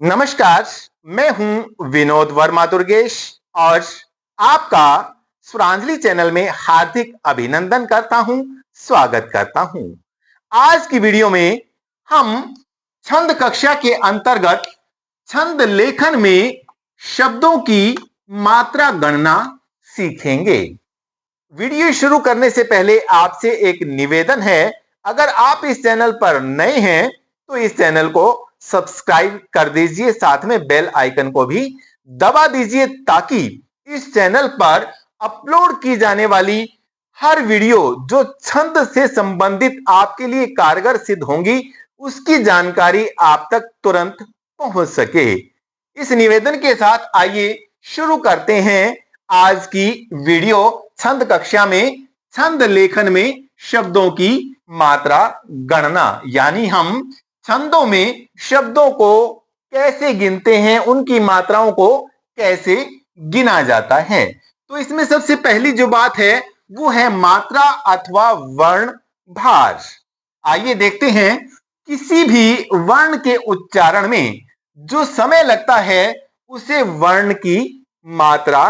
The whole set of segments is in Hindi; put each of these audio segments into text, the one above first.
नमस्कार। मैं हूं विनोद वर्मा दुर्गेश और आपका स्वरांजलि चैनल में हार्दिक अभिनंदन करता हूं, स्वागत करता हूं। आज की वीडियो में हम छंद कक्षा के अंतर्गत छंद लेखन में शब्दों की मात्रा गणना सीखेंगे। वीडियो शुरू करने से पहले आपसे एक निवेदन है, अगर आप इस चैनल पर नए हैं तो इस चैनल को सब्सक्राइब कर दीजिए, साथ में बेल आइकन को भी दबा दीजिए ताकि इस चैनल पर अपलोड की जाने वाली हर वीडियो जो छंद से संबंधित आपके लिए कारगर सिद्ध होंगी उसकी जानकारी आप तक तुरंत पहुंच सके। इस निवेदन के साथ आइए शुरू करते हैं आज की वीडियो। छंद कक्षा में छंद लेखन में शब्दों की मात्रा गणना, यानी हम छंदों में शब्दों को कैसे गिनते हैं, उनकी मात्राओं को कैसे गिना जाता है। तो इसमें सबसे पहली जो बात है वो है मात्रा अथवा वर्ण भार। आइए देखते हैं, किसी भी वर्ण के उच्चारण में जो समय लगता है उसे वर्ण की मात्रा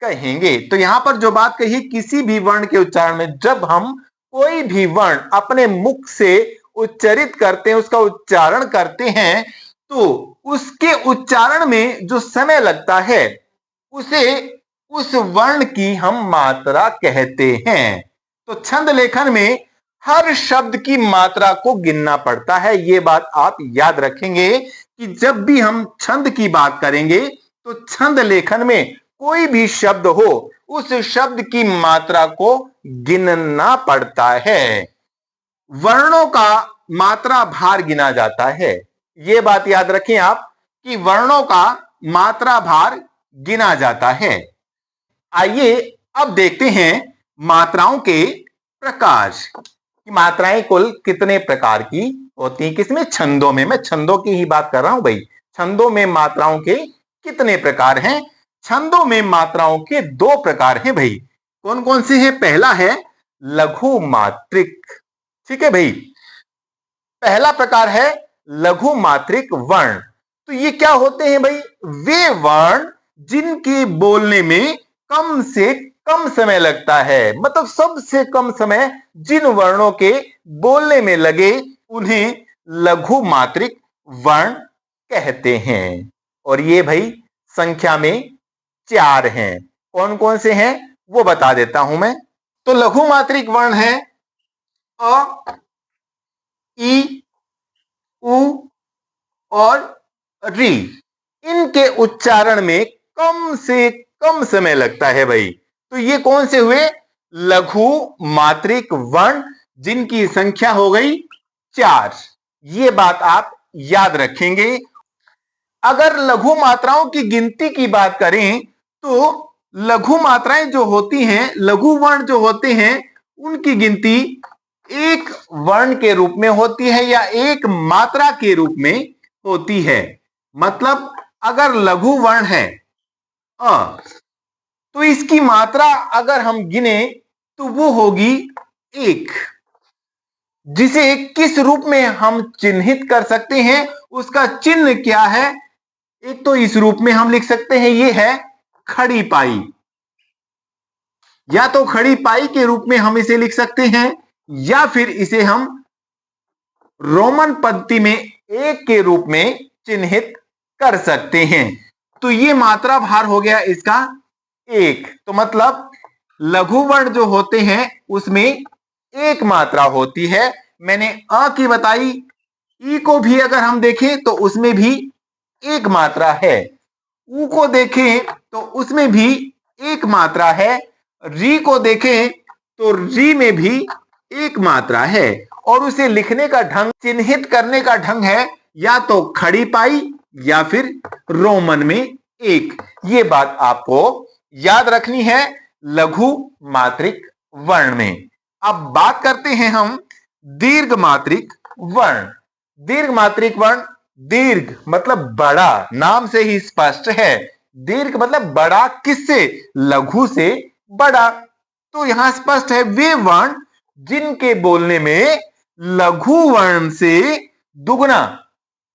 कहेंगे। तो यहां पर जो बात कही, किसी भी वर्ण के उच्चारण में जब हम कोई भी वर्ण अपने मुख से उच्चारित करते हैं, उसका उच्चारण करते हैं, तो उसके उच्चारण में जो समय लगता है उसे उस वर्ण की हम मात्रा कहते हैं। तो छंद लेखन में हर शब्द की मात्रा को गिनना पड़ता है। यह बात आप याद रखेंगे कि जब भी हम छंद की बात करेंगे तो छंद लेखन में कोई भी शब्द हो उस शब्द की मात्रा को गिनना पड़ता है। वर्णों का मात्रा भार गिना जाता है। यह बात याद रखें आप कि वर्णों का मात्रा भार गिना जाता है। आइए अब देखते हैं मात्राओं के प्रकार कि मात्राएं कुल कितने प्रकार की होती हैं। किसमें? छंदों में। मैं छंदों की ही बात कर रहा हूं भाई। छंदों में मात्राओं के कितने प्रकार हैं? छंदों में मात्राओं के दो प्रकार हैं भाई। कौन कौन से हैं? पहला है लघु मात्रिक। ठीक है भाई, पहला प्रकार है लघु मात्रिक वर्ण। तो ये क्या होते हैं भाई? वे वर्ण जिनके बोलने में कम से कम समय लगता है, मतलब सबसे कम समय जिन वर्णों के बोलने में लगे उन्हें लघु मात्रिक वर्ण कहते हैं। और ये भाई संख्या में 4 हैं। कौन कौन से हैं वो बता देता हूं मैं। तो लघु मात्रिक वर्ण है अ, ई, उ और री। इनके उच्चारण में कम से कम समय लगता है भाई। तो ये कौन से हुए? लघु मात्रिक वर्ण जिनकी संख्या हो गई 4। ये बात आप याद रखेंगे। अगर लघु मात्राओं की गिनती की बात करें तो लघु मात्राएं जो होती हैं, लघु वर्ण जो होते हैं, उनकी गिनती एक वर्ण के रूप में होती है या एक मात्रा के रूप में होती है। मतलब अगर लघु वर्ण है अ, तो इसकी मात्रा अगर हम गिने तो वो होगी 1। जिसे किस रूप में हम चिन्हित कर सकते हैं, उसका चिन्ह क्या है? एक तो इस रूप में हम लिख सकते हैं, ये है खड़ी पाई। या तो खड़ी पाई के रूप में हम इसे लिख सकते हैं या फिर इसे हम रोमन पंक्ति में 1 के रूप में चिन्हित कर सकते हैं। तो ये मात्रा भार हो गया इसका 1। तो मतलब लघु वर्ण जो होते हैं उसमें एक मात्रा होती है। मैंने अ की बताई, ई को भी अगर हम देखें तो उसमें भी एक मात्रा है, ऊ को देखें तो उसमें भी एक मात्रा है, री को देखें तो री में भी एक मात्रा है। और उसे लिखने का ढंग, चिन्हित करने का ढंग है या तो खड़ी पाई या फिर रोमन में 1। ये बात आपको याद रखनी है लघु मात्रिक वर्ण में। अब बात करते हैं हम दीर्घ मात्रिक वर्ण। दीर्घ मात्रिक वर्ण, दीर्घ मतलब बड़ा, नाम से ही स्पष्ट है। दीर्घ मतलब बड़ा, किससे? लघु से बड़ा। तो यहां स्पष्ट है, वे वर्ण जिनके बोलने में लघु वर्ण से दुगना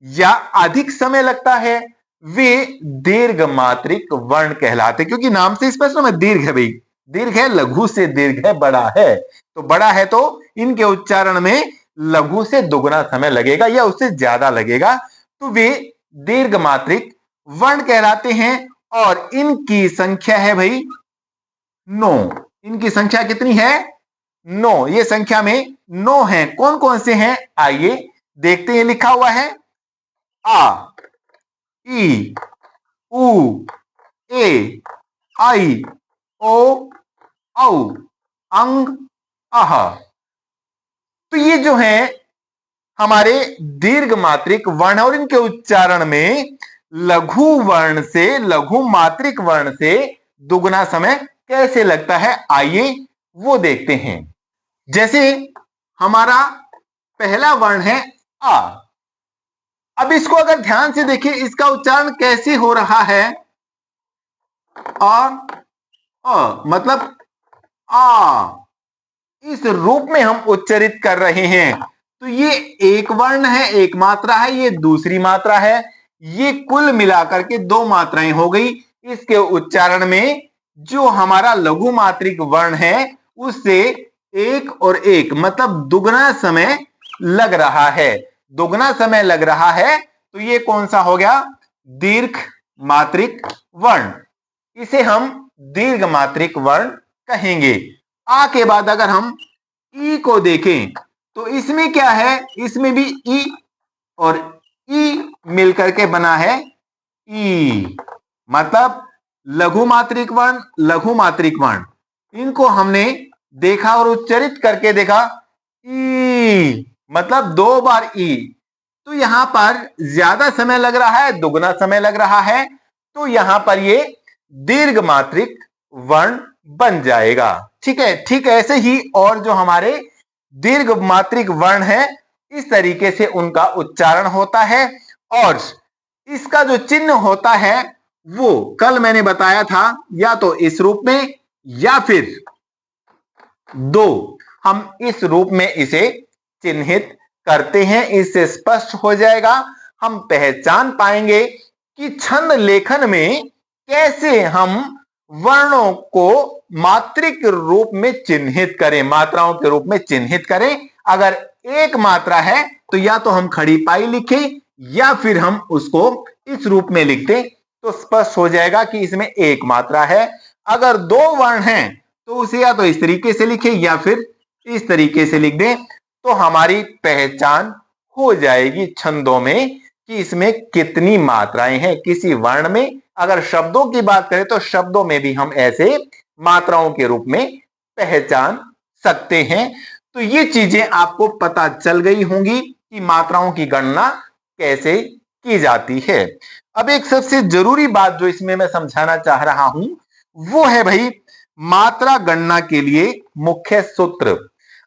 या अधिक समय लगता है, वे दीर्घ मात्रिक वर्ण कहलाते। क्योंकि नाम से स्पष्ट है, दीर्घ है भाई, दीर्घ है, लघु से दीर्घ है, बड़ा है। तो बड़ा है तो इनके उच्चारण में लघु से दुगना समय लगेगा या उससे ज्यादा लगेगा, तो वे दीर्घ मात्रिक वर्ण कहलाते हैं। और इनकी संख्या है भाई 9। इनकी संख्या कितनी है? 9। ये संख्या में 9 है। कौन कौन से हैं आइए देखते हैं। लिखा हुआ है आ, ई, उ, ए, आई, ओ, औ, अंग, अह। तो ये जो है हमारे दीर्घ मात्रिक वर्ण और इनके उच्चारण में लघु वर्ण से, लघु मात्रिक वर्ण से दुगना समय कैसे लगता है, आइए वो देखते हैं। जैसे हमारा पहला वर्ण है आ। अब इसको अगर ध्यान से देखिए, इसका उच्चारण कैसे हो रहा है? आ, मतलब आ, इस रूप में हम उच्चारित कर रहे हैं। तो ये एक वर्ण है, एक मात्रा है, ये दूसरी मात्रा है, ये कुल मिलाकर के 2 मात्राएं हो गई। इसके उच्चारण में जो हमारा लघु मात्रिक वर्ण है उससे 1 और 1 मतलब दुगना समय लग रहा है। दुगना समय लग रहा है तो ये कौन सा हो गया? दीर्घ मात्रिक वर्ण। इसे हम दीर्घ मात्रिक वर्ण कहेंगे। आ के बाद अगर हम ई को देखें तो इसमें क्या है? इसमें भी ई और ई मिलकर के बना है ई, मतलब लघु मात्रिक वर्ण, लघु मात्रिक वर्ण। इनको हमने देखा और उच्चारित करके देखा, ई मतलब 2 बार ई। तो यहां पर ज्यादा समय लग रहा है, दुगना समय लग रहा है, तो यहां पर ये दीर्घ मात्रिक वर्ण बन जाएगा। ठीक है, ठीक ऐसे ही और जो हमारे दीर्घ मात्रिक वर्ण है इस तरीके से उनका उच्चारण होता है। और इसका जो चिन्ह होता है वो कल मैंने बताया था, या तो इस रूप में या फिर 2, हम इस रूप में इसे चिन्हित करते हैं। इससे स्पष्ट हो जाएगा, हम पहचान पाएंगे कि छंद लेखन में कैसे हम वर्णों को मात्रिक रूप में चिन्हित करें, मात्राओं के रूप में चिन्हित करें। अगर एक मात्रा है तो या तो हम खड़ी पाई लिखें या फिर हम उसको इस रूप में लिख दें, तो स्पष्ट हो जाएगा कि इसमें एक मात्रा है। अगर 2 वर्ण हैं तो उसे या तो इस तरीके से लिखें या फिर इस तरीके से लिख दें, तो हमारी पहचान हो जाएगी छंदों में कि इसमें कितनी मात्राएं हैं किसी वर्ण में। अगर शब्दों की बात करें तो शब्दों में भी हम ऐसे मात्राओं के रूप में पहचान सकते हैं। तो ये चीजें आपको पता चल गई होंगी कि मात्राओं की गणना कैसे की जाती है। अब एक सबसे जरूरी बात जो इसमें मैं समझाना चाह रहा हूं वो है भाई मात्रा गणना के लिए मुख्य सूत्र।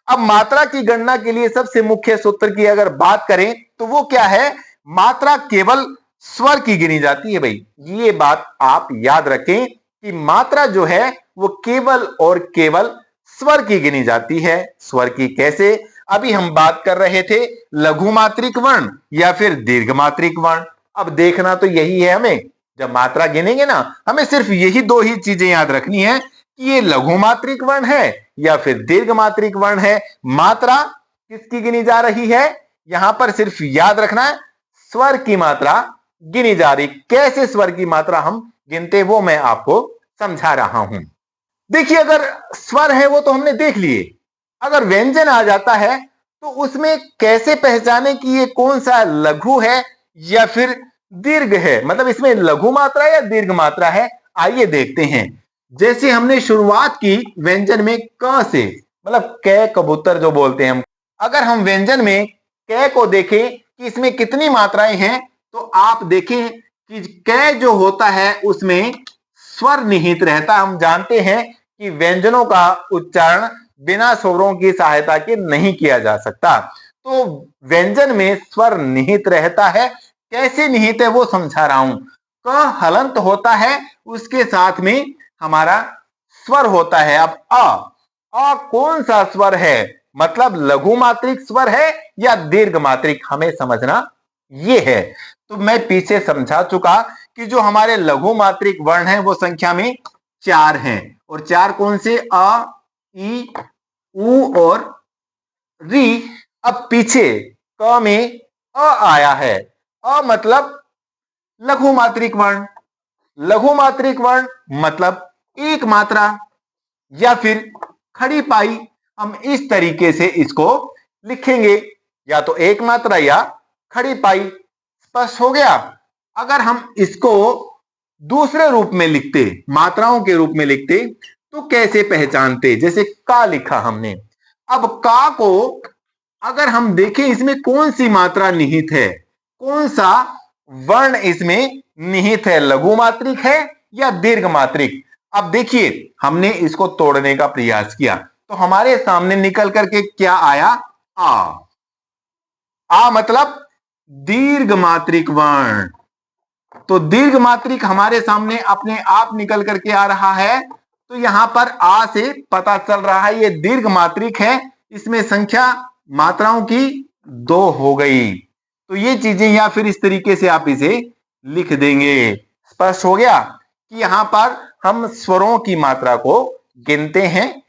अब मात्रा की गणना के लिए सबसे मुख्य सूत्र की अगर बात करें तो वो क्या है? मात्रा केवल स्वर की गिनी जाती है भाई। ये बात आप याद रखें कि मात्रा जो है वो केवल और केवल स्वर की गिनी जाती है। स्वर की कैसे? अभी हम बात कर रहे थे लघु मात्रिक वर्ण या फिर दीर्घ मात्रिक वर्ण। अब देखना तो यही है, हमें जब मात्रा गिनेंगे ना हमें सिर्फ यही 2 ही चीजें याद रखनी है कि ये लघु मात्रिक वर्ण है या फिर दीर्घ मात्रिक वर्ण है। मात्रा किसकी गिनी जा रही है? यहां पर सिर्फ याद रखना है स्वर की मात्रा गिनी जा रही। कैसे स्वर की मात्रा हम गिनते वो मैं आपको समझा रहा हूं। देखिए, अगर स्वर है वो तो हमने देख लिए, अगर व्यंजन आ जाता है तो उसमें कैसे पहचाने कि ये कौन सा लघु है या फिर दीर्घ है, मतलब इसमें लघु मात्रा या दीर्घ मात्रा है, आइए देखते हैं। जैसे हमने शुरुआत की व्यंजन में क से, मतलब क कबूतर जो बोलते हैं हम, अगर हम व्यंजन में क को देखें कि इसमें कितनी मात्राएं हैं तो आप देखें कि क जो होता है उसमें स्वर निहित रहता। हम जानते हैं कि व्यंजनों का उच्चारण बिना स्वरों की सहायता के नहीं किया जा सकता, तो व्यंजन में स्वर निहित रहता है। कैसे निहित है वो समझा रहा हूं। क हलंत होता है, उसके साथ में हमारा स्वर होता है। अब अ कौन सा स्वर है, मतलब लघु मात्रिक स्वर है या दीर्घ मात्रिक, हमें समझना ये है। तो मैं पीछे समझा चुका कि जो हमारे लघु मात्रिक वर्ण हैं वो संख्या में 4 हैं। और 4 कौन से? अ, ई, उ और री। अब पीछे क में अ आया है। अ मतलब लघु मात्रिक वर्ण। लघु मात्रिक वर्ण मतलब एक मात्रा या फिर खड़ी पाई। हम इस तरीके से इसको लिखेंगे, या तो एक मात्रा या खड़ी पाई। स्पष्ट हो गया? अगर हम इसको दूसरे रूप में लिखते, मात्राओं के रूप में लिखते, तो कैसे पहचानते? जैसे का लिखा हमने। अब का को अगर हम देखें इसमें कौन सी मात्रा निहित है, कौन सा वर्ण इसमें निहित है, लघु मात्रिक है या दीर्घ मात्रिक? अब देखिए, हमने इसको तोड़ने का प्रयास किया तो हमारे सामने निकल करके क्या आया? आ। आ मतलब दीर्घ मात्रिक वर्ण। तो दीर्घ मात्रिक हमारे सामने अपने आप निकल करके आ रहा है। तो यहां पर आ से पता चल रहा है ये दीर्घ मात्रिक है। इसमें संख्या मात्राओं की 2 हो गई। तो ये चीजें या फिर इस तरीके से आप इसे लिख देंगे। स्पष्ट हो गया कि यहां पर हम स्वरों की मात्रा को गिनते हैं।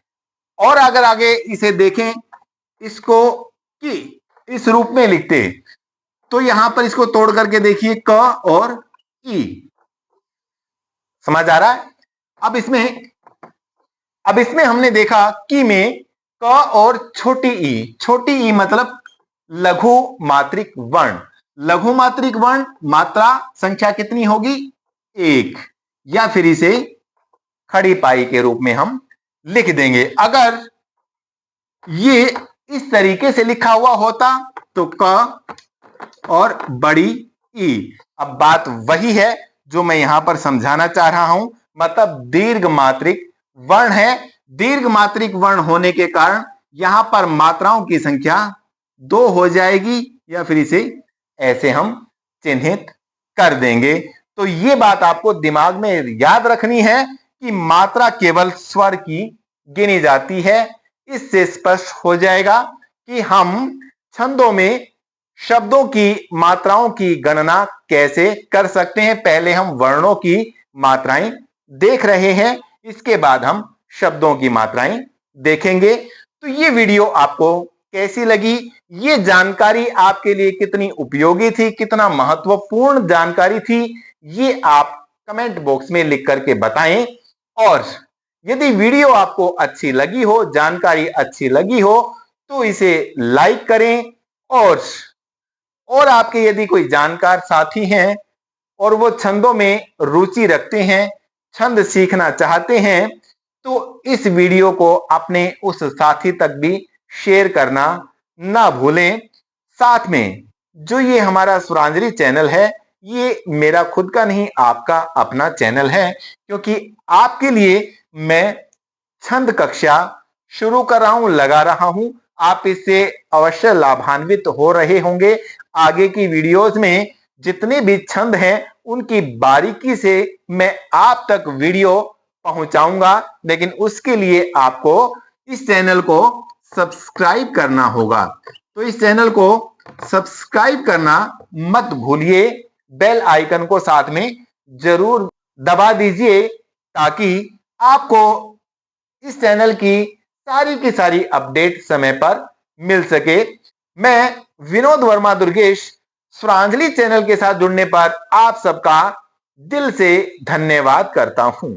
और अगर आगे इसे देखें, इसको कि इस रूप में लिखते, तो यहां पर इसको तोड़ करके देखिए, क और ई। समझ आ रहा है? अब इसमें हमने देखा कि में क और छोटी ई मतलब लघु मात्रिक वर्ण। लघु मात्रिक वर्ण मात्रा संख्या कितनी होगी? 1, या फिर इसे खड़ी पाई के रूप में हम लिख देंगे। अगर ये इस तरीके से लिखा हुआ होता तो क और बड़ी ई। अब बात वही है जो मैं यहां पर समझाना चाह रहा हूं, मतलब दीर्घ मात्रिक वर्ण है। दीर्घ मात्रिक वर्ण होने के कारण यहां पर मात्राओं की संख्या 2 हो जाएगी, या फिर इसे ऐसे हम चिन्हित कर देंगे। तो ये बात आपको दिमाग में याद रखनी है कि मात्रा केवल स्वर की गिनी जाती है। इससे स्पष्ट हो जाएगा कि हम छंदों में शब्दों की मात्राओं की गणना कैसे कर सकते हैं। पहले हम वर्णों की मात्राएं देख रहे हैं, इसके बाद हम शब्दों की मात्राएं देखेंगे। तो ये वीडियो आपको कैसी लगी? ये जानकारी आपके लिए कितनी उपयोगी थी, कितना महत्वपूर्ण जानकारी थी, ये आप कमेंट बॉक्स में लिख करके बताएं। और यदि वीडियो आपको अच्छी लगी हो, जानकारी अच्छी लगी हो, तो इसे लाइक करें। और आपके यदि कोई जानकार साथी हैं और वो छंदों में रुचि रखते हैं, छंद सीखना चाहते हैं, तो इस वीडियो को अपने उस साथी तक भी शेयर करना ना भूलें। साथ में जो ये हमारा स्वरांजलि चैनल है, ये मेरा खुद का नहीं, आपका अपना चैनल है, क्योंकि आपके लिए मैं छंद कक्षा शुरू कर रहा हूं, लगा रहा हूं। आप इससे अवश्य लाभान्वित हो रहे होंगे। आगे की वीडियोस में जितने भी छंद हैं उनकी बारीकी से मैं आप तक वीडियो पहुंचाऊंगा, लेकिन उसके लिए आपको इस चैनल को सब्सक्राइब करना होगा। तो इस चैनल को सब्सक्राइब करना मत भूलिए। बेल आइकन को साथ में जरूर दबा दीजिए, ताकि आपको इस चैनल की सारी अपडेट समय पर मिल सके। मैं विनोद वर्मा दुर्गेश स्वरांजलि चैनल के साथ जुड़ने पर आप सबका दिल से धन्यवाद करता हूं।